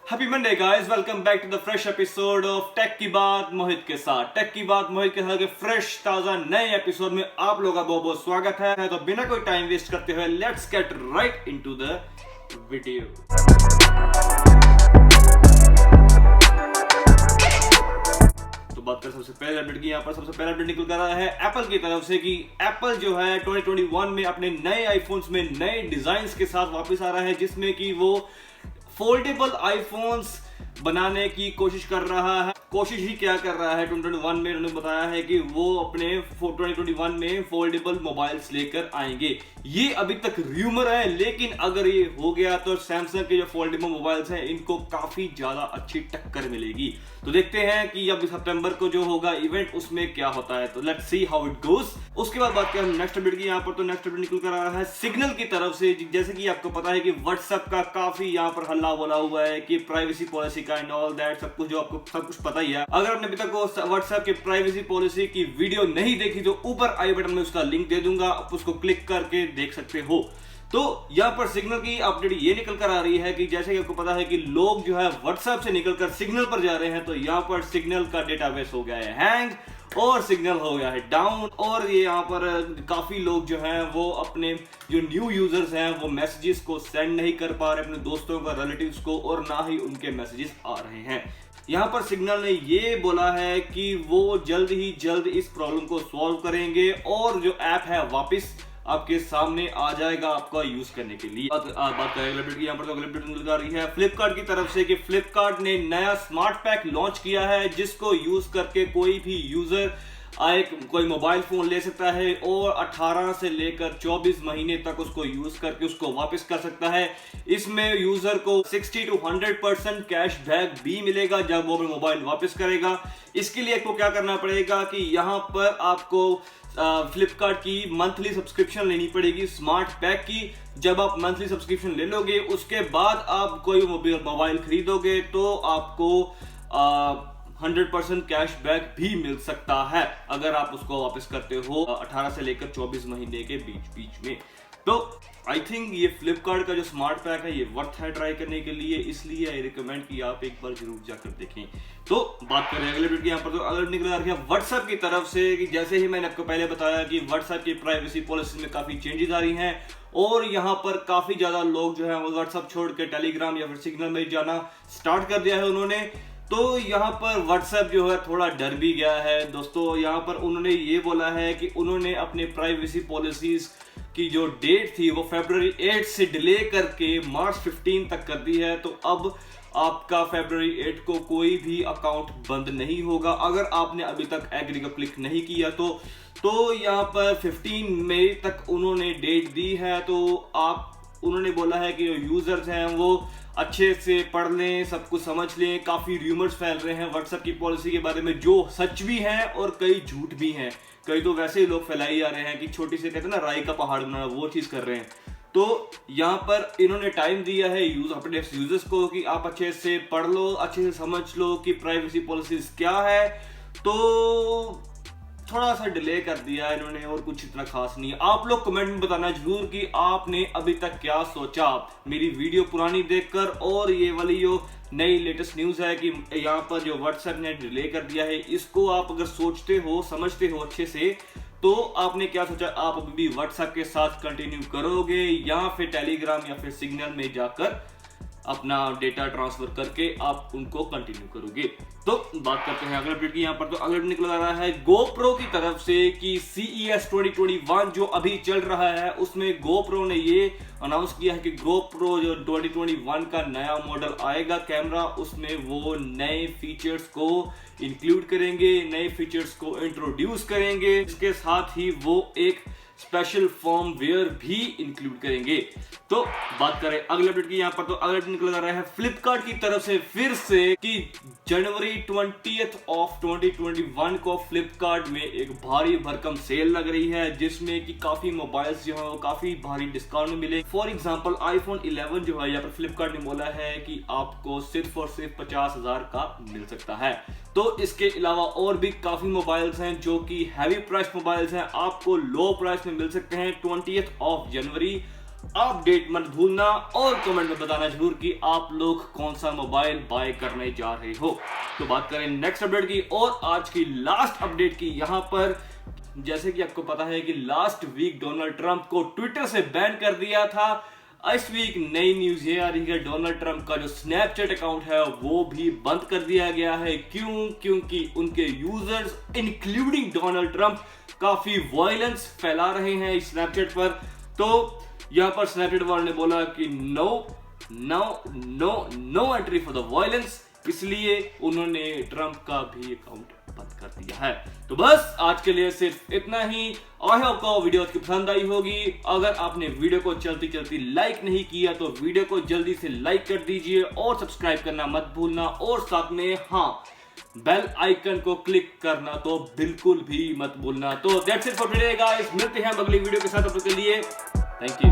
Happy Monday guys, welcome back to the fresh episode of tech की बात मोहित के साथ। टेक की बात मोहित के साथ के फ्रेश ताजा नए एपिसोड में आप लोगों का बहुत बहुत स्वागत है। तो बिना कोई टाइम वेस्ट करते हुए let's get right into the video. तो बात करें सबसे पहले अपडेट की, यहाँ पर सबसे पहला अपडेट निकल कर रहा है एप्पल की तरफ से कि एप्पल जो है 2021 में अपने नए आईफोन्स में नए डिजाइन्स के साथ वापस आ रहा है, जिसमें कि वो फोल्डेबल आईफोन्स बनाने की कोशिश कर रहा है। कोशिश ही क्या कर रहा है, 2021 में उन्होंने बताया है कि वो अपने 2021 में फोल्डेबल मोबाइल्स लेकर आएंगे। ये अभी तक रूमर है, लेकिन अगर ये हो गया तो सैमसंग के जो फोल्डेबल मोबाइल्स हैं इनको काफी ज्यादा अच्छी टक्कर मिलेगी। तो देखते हैं कि अब सितंबर को जो होगा इवेंट उसमें क्या होता है। तो let's see how it goes. उसके बाद बात करें नेक्स्ट अपडेट की, यहाँ पर तो नेक्स्ट अपडेट निकल कर आ रहा है सिग्नल की तरफ से। जैसे कि आपको पता है कि व्हाट्सएप का काफी यहाँ पर हल्ला बोला हुआ है कि प्राइवेसी पॉलिसी का एंड ऑल दैट सब कुछ जो आपको सब कुछ पता ही है। अगर आपने अभी तक व्हाट्सएप की प्राइवेसी पॉलिसी की वीडियो नहीं देखी तो ऊपर आई बटन में उसका लिंक दे दूंगा, आप उसको क्लिक करके देख सकते हो। तो यहां पर सिग्नल की अपडेट ये निकल कर आ रही है कि जैसे कि आपको पता है कि लोग जो है व्हाट्सएप से निकलकर सिग्नल पर जा रहे हैं, तो यहां पर सिग्नल का डेटाबेस हो गया है हैंग और सिग्नल हो गया है डाउन। और ये यहाँ पर काफी लोग जो हैं वो अपने जो न्यू यूजर्स हैं वो मैसेजेस को सेंड नहीं कर पा रहे अपने दोस्तों को, रिलेटिव्स को, और ना ही उनके मैसेजेस आ रहे हैं। यहाँ पर सिग्नल ने ये बोला है कि वो जल्द ही जल्द इस प्रॉब्लम को सॉल्व करेंगे और जो ऐप है वापस आपके सामने आ जाएगा आपका यूज करने के लिए। बात करें यहाँ पर तो निकल रही है फ्लिपकार्ट की तरफ से कि फ्लिपकार्ट ने नया स्मार्ट पैक लॉन्च किया है, जिसको यूज करके कोई भी यूजर कोई मोबाइल फोन ले सकता है और 18 से लेकर 24 महीने तक उसको यूज करके उसको वापस कर सकता है। इसमें यूजर को 60 to 100% कैशबैक भी मिलेगा जब वो मोबाइल वापस करेगा। इसके लिए आपको क्या करना पड़ेगा कि यहाँ पर आपको फ्लिपकार्ट की मंथली सब्सक्रिप्शन लेनी पड़ेगी स्मार्ट पैक की। जब आप मंथली सब्सक्रिप्शन ले लोगे उसके बाद आप कोई मोबाइल खरीदोगे तो आपको 100% कैशबैक भी मिल सकता है अगर आप उसको वापस करते हो 18 से लेकर 24 महीने के बीच में। तो आई थिंक ये फ्लिपकार्ट का जो स्मार्ट पैक है ये वर्थ है ट्राई करने के लिए, इसलिए आई रिकमेंड कि आप एक बार जरूर जाकर देखें। तो बात करें अगले वीडियो की, यहाँ पर तो अलर्ट निकल रहा है व्हाट्सएप की तरफ से कि जैसे ही मैंने आपको पहले बताया कि व्हाट्सएप की प्राइवेसी पॉलिसी में काफी चेंजेस आ रही हैं और यहाँ पर काफी ज्यादा लोग जो है वो व्हाट्सएप छोड़ के टेलीग्राम या फिर सिग्नल में जाना स्टार्ट कर दिया है उन्होंने। तो यहाँ पर व्हाट्सएप जो है थोड़ा डर भी गया है दोस्तों। यहाँ पर उन्होंने ये बोला है कि उन्होंने अपने प्राइवेसी पॉलिसीज की जो डेट थी वो February 8 से डिले करके March 15 तक कर दी है। तो अब आपका February 8 को कोई भी अकाउंट बंद नहीं होगा अगर आपने अभी तक एग्री को क्लिक नहीं किया तो यहाँ पर 15 मई तक उन्होंने डेट दी है। तो उन्होंने बोला है कि जो यूजर्स हैं वो अच्छे से पढ़ लें, सब कुछ समझ लें। काफी रूमर्स फैल रहे हैं व्हाट्सएप की पॉलिसी के बारे में जो सच भी हैं और कई झूठ भी हैं। कई तो वैसे ही लोग फैलाई जा रहे हैं कि छोटी से कहते हैं ना राई का पहाड़ बनाना, वो चीज कर रहे हैं। तो यहाँ पर इन्होंने टाइम दिया है अपने यूजर्स को कि आप अच्छे से पढ़ लो, अच्छे से समझ लो कि प्राइवेसी पॉलिसीज क्या है। तो थोड़ा सा डिले कर दिया है इन्होंने और कुछ इतना खास नहीं है। आप लोग कमेंट में बताना जरूर कि आपने अभी तक क्या सोचा मेरी वीडियो पुरानी देखकर और ये वाली जो नई लेटेस्ट न्यूज है कि यहाँ पर जो व्हाट्सएप ने डिले कर दिया है, इसको आप अगर सोचते हो समझते हो अच्छे से तो आपने क्या सोचा, आप अभी भी व्हाट्सएप के साथ कंटिन्यू करोगे या फिर टेलीग्राम या फिर सिग्नल में जाकर अपना डेटा ट्रांसफर करके आप उनको कंटिन्यू करोगे। तो बात करते हैं अगले अपडेट की, यहाँ पर तो अगले अपडेट निकल आ रहा है GoPro की तरफ से कि CES 2021 जो अभी चल रहा है उसमें GoPro ने ये अनाउंस किया है कि GoPro जो 2021 का नया मॉडल आएगा कैमरा, उसमें वो नए फीचर्स को इंक्लूड करेंगे, नए फीचर्स को इंट्रोड्यूस करेंगे। इसके साथ ही वो एक स्पेशल फॉर्मवेयर भी इंक्लूड करेंगे। तो बात करें अगले अपडेट की, यहाँ पर तो अगले अपडेट निकल रहा है फ्लिपकार्ट की तरफ से फिर से कि जनवरी 20 ऑफ 2021 को फ्लिपकार्ट में एक भारी भरकम सेल लग रही है, जिसमें कि काफी मोबाइल्स जो है वो काफी भारी डिस्काउंट में मिले। फॉर एग्जांपल आईफोन 11 जो है यहाँ पर फ्लिपकार्ट ने बोला है कि आपको सिर्फ और सिर्फ 50,000 का मिल सकता है। तो इसके अलावा और भी काफी मोबाइल्स हैं जो कि हैवी प्राइस मोबाइल्स हैं, आपको लो प्राइस में मिल सकते हैं 20 ऑफ जनवरी अपडेट मत भूलना और कमेंट में बताना जरूर कि आप लोग कौन सा मोबाइल बाय करने जा रहे हो। तो बात करें नेक्स्ट अपडेट की और आज की लास्ट अपडेट की। यहां पर जैसे कि आपको पता है कि लास्ट वीक डोनाल्ड ट्रंप को ट्विटर से बैन कर दिया था। इस वीक नई न्यूज ये आ रही है डोनाल्ड ट्रंप का जो स्नैपचैट अकाउंट है वो भी बंद कर दिया गया है। क्यों? क्योंकि उनके यूजर्स इंक्लूडिंग डोनाल्ड ट्रंप काफी वायलेंस फैला रहे हैं स्नैपचैट पर। तो यहां पर स्नैपचैट वाले ने बोला कि no no no no entry for the violence, इसलिए उन्होंने ट्रंप का भी अकाउंट बंद कर दिया है। तो बस आज के लिए सिर्फ इतना ही। आई होप को वीडियो आपकी पसंद आई होगी। अगर आपने वीडियो को चलती चलती लाइक नहीं किया तो वीडियो को जल्दी से लाइक कर दीजिए और सब्सक्राइब करना मत भूलना और साथ में बेल आइकन को क्लिक करना तो बिल्कुल भी मत भूलना। तो that's it for today guys, मिलते हैं अगली वीडियो के साथ। तब तक के लिए थैंक यू।